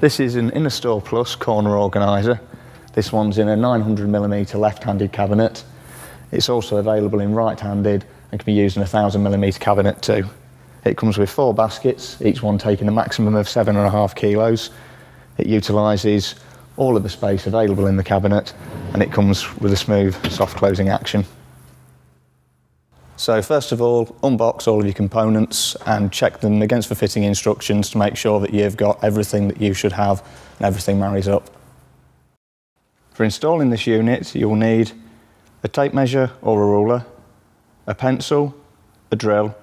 This is an Innostor Plus Corner Organiser. This one's in a 900mm left-handed cabinet. It's also available in right-handed and can be used in a 1000mm cabinet too. It comes with 4 baskets, each one taking a maximum of 7.5 kilos. It utilises all of the space available in the cabinet, and it comes with a smooth, soft closing action. So first of all, unbox all of your components and check them against the fitting instructions to make sure that you've got everything that you should have and everything marries up. For installing this unit, you'll need a tape measure or a ruler, a pencil, a drill,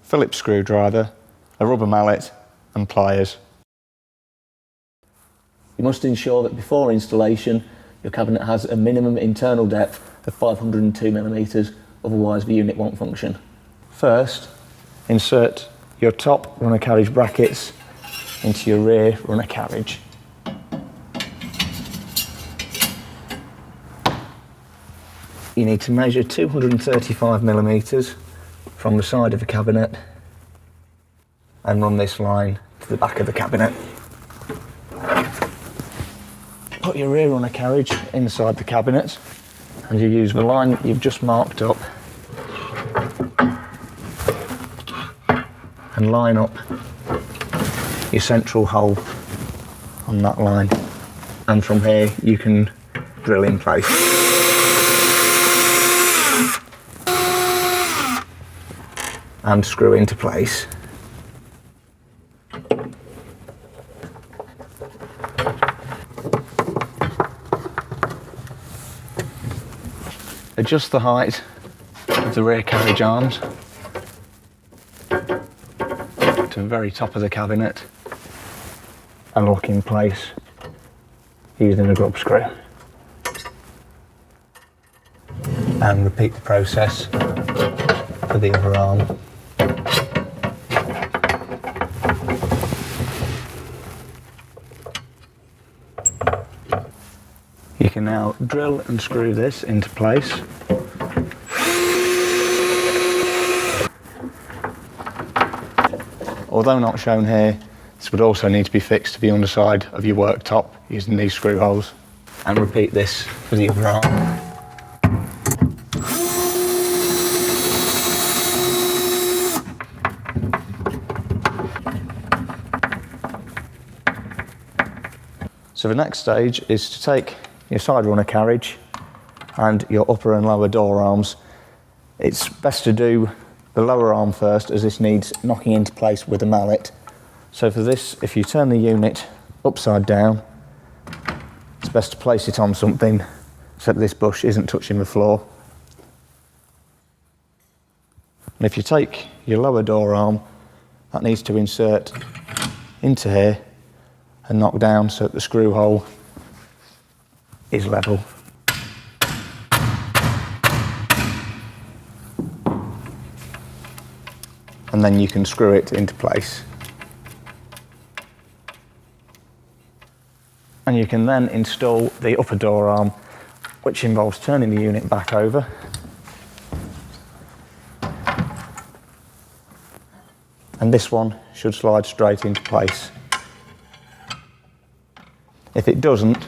Phillips screwdriver, a rubber mallet and pliers. You must ensure that before installation your cabinet has a minimum internal depth of 502mm, otherwise the unit won't function. First, insert your top runner carriage brackets into your rear runner carriage. You need to measure 235mm from the side of the cabinet and run this line to the back of the cabinet. Put your rear runner carriage inside the cabinet and you use the line that you've just marked up and line up your central hole on that line, and from here you can drill in place. And screw into place. Adjust the height of the rear carriage arms to the very top of the cabinet and lock in place using a grub screw. And repeat the process for the other arm. You can now drill and screw this into place. Although not shown here, this would also need to be fixed to the underside of your worktop using these screw holes. And repeat this for the other arm. So the next stage is to take your side runner carriage and your upper and lower door arms. It's best to do the lower arm first, as this needs knocking into place with a mallet. So for this, if you turn the unit upside down, it's best to place it on something so that this bush isn't touching the floor. And if you take your lower door arm, that needs to insert into here and knock down so that the screw hole is level. And then you can screw it into place. And you can then install the upper door arm, which involves turning the unit back over. And this one should slide straight into place. If it doesn't,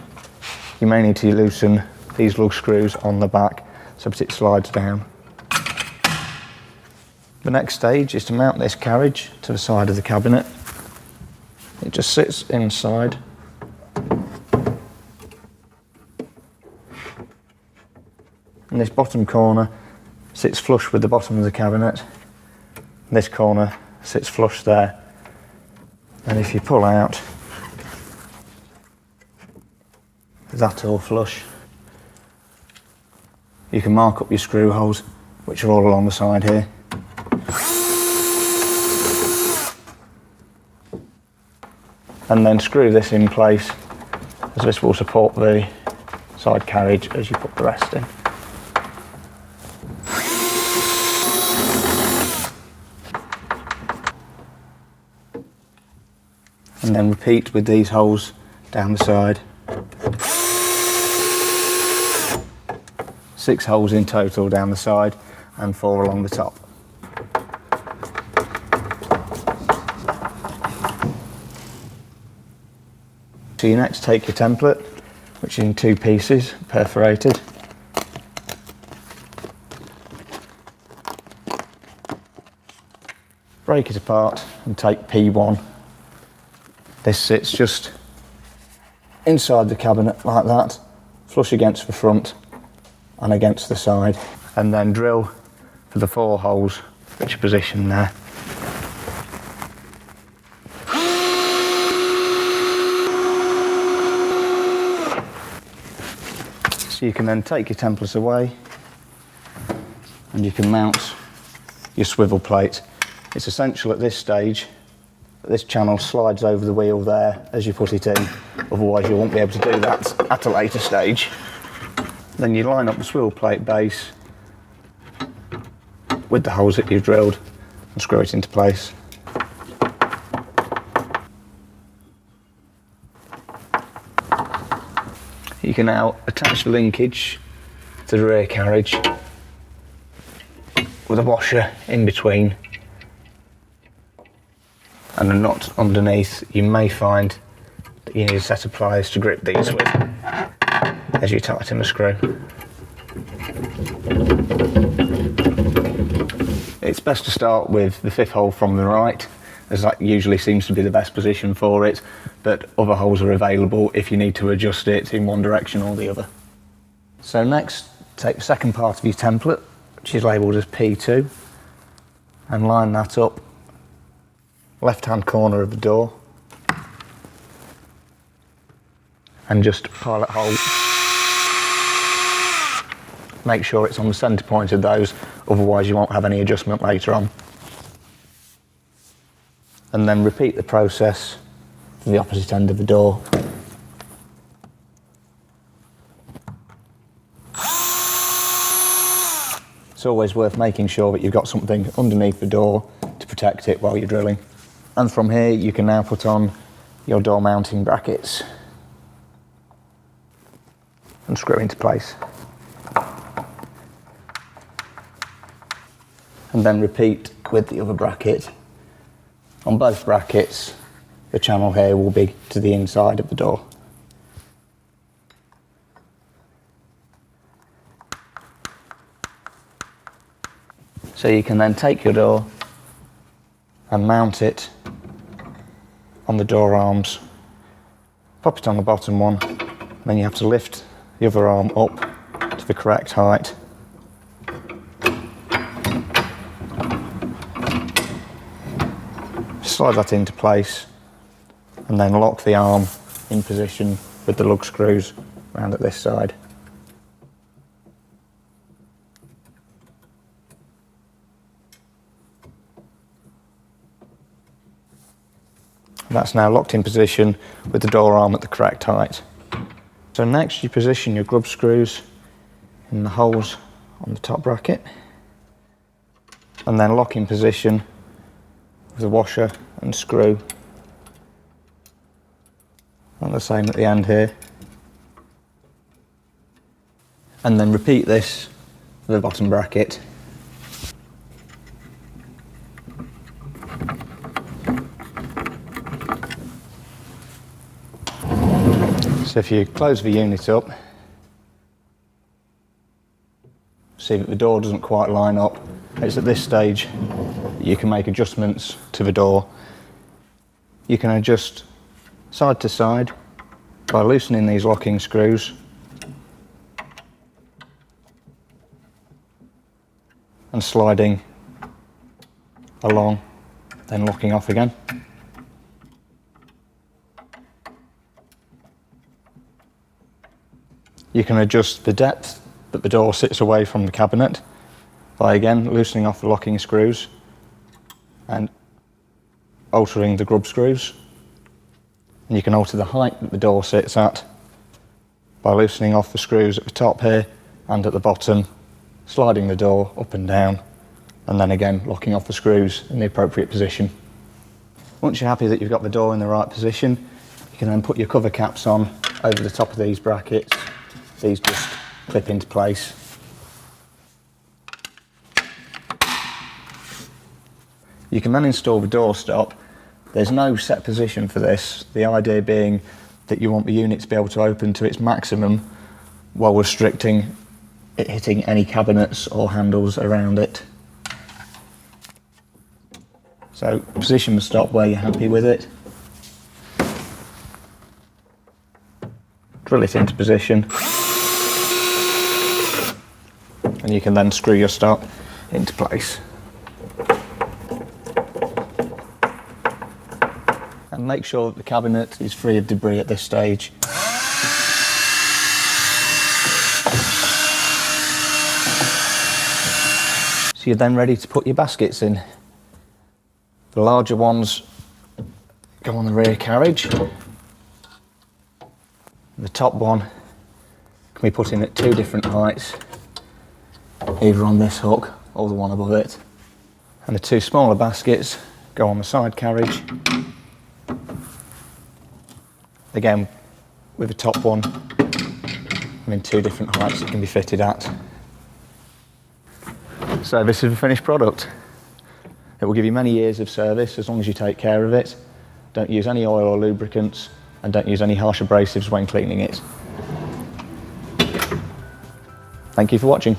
you may need to loosen these lug screws on the back so that it slides down. The next stage is to mount this carriage to the side of the cabinet. It just sits inside. And this bottom corner sits flush with the bottom of the cabinet. This corner sits flush there. And if you pull out, that all flush, you can mark up your screw holes, which are all along the side here. And then screw this in place, as this will support the side carriage as you put the rest in. And then repeat with these holes down the side. 6 holes in total down the side and 4 along the top. So you next take your template, which is in 2 pieces, perforated. Break it apart and take P1. This sits just inside the cabinet like that, flush against the front and against the side, and then drill for the 4 holes which are positioned there. So you can then take your template away and you can mount your swivel plate. It's essential at this stage that this channel slides over the wheel there as you put it in, otherwise you won't be able to do that at a later stage. Then you line up the swivel plate base with the holes that you've drilled and screw it into place. You can now attach the linkage to the rear carriage with a washer in between and a nut underneath. You may find that you need a set of pliers to grip these with as you tighten the screw. It's best to start with the 5th hole from the right, as that usually seems to be the best position for it, but other holes are available if you need to adjust it in one direction or the other. So next, take the second part of your template, which is labelled as P2, and line that up left-hand corner of the door, and just pilot hole. Make sure it's on the centre point of those, otherwise you won't have any adjustment later on. And then repeat the process for the opposite end of the door. It's always worth making sure that you've got something underneath the door to protect it while you're drilling. And from here you can now put on your door mounting brackets and screw into place. And then repeat with the other bracket. On both brackets, the channel here will be to the inside of the door. So you can then take your door and mount it on the door arms, pop it on the bottom one, then you have to lift the other arm up to the correct height. Slide that into place and then lock the arm in position with the lug screws around at this side. That's now locked in position with the door arm at the correct height. So next you position your grub screws in the holes on the top bracket and then lock in position with the washer and screw, and the same at the end here. And then repeat this for the bottom bracket. So if you close the unit up, see that the door doesn't quite line up, it's at this stage you can make adjustments to the door. You can adjust side to side by loosening these locking screws and sliding along, then locking off again. You can adjust the depth that the door sits away from the cabinet by again loosening off the locking screws and altering the grub screws. And you can alter the height that the door sits at by loosening off the screws at the top here and at the bottom, sliding the door up and down, and then again locking off the screws in the appropriate position. Once you're happy that you've got the door in the right position, you can then put your cover caps on over the top of these brackets. These just clip into place. You can then install the door stop. There's no set position for this, the idea being that you want the unit to be able to open to its maximum while restricting it hitting any cabinets or handles around it. So position the stop where you're happy with it. Drill it into position. And you can then screw your stop into place. And make sure that the cabinet is free of debris at this stage. So you're then ready to put your baskets in. The larger ones go on the rear carriage. The top one can be put in at 2 different heights, either on this hook or the one above it. And the 2 smaller baskets go on the side carriage. Again, with the top one, and in 2 different heights it can be fitted at. So this is the finished product. It will give you many years of service as long as you take care of it. Don't use any oil or lubricants, and don't use any harsh abrasives when cleaning it. Thank you for watching.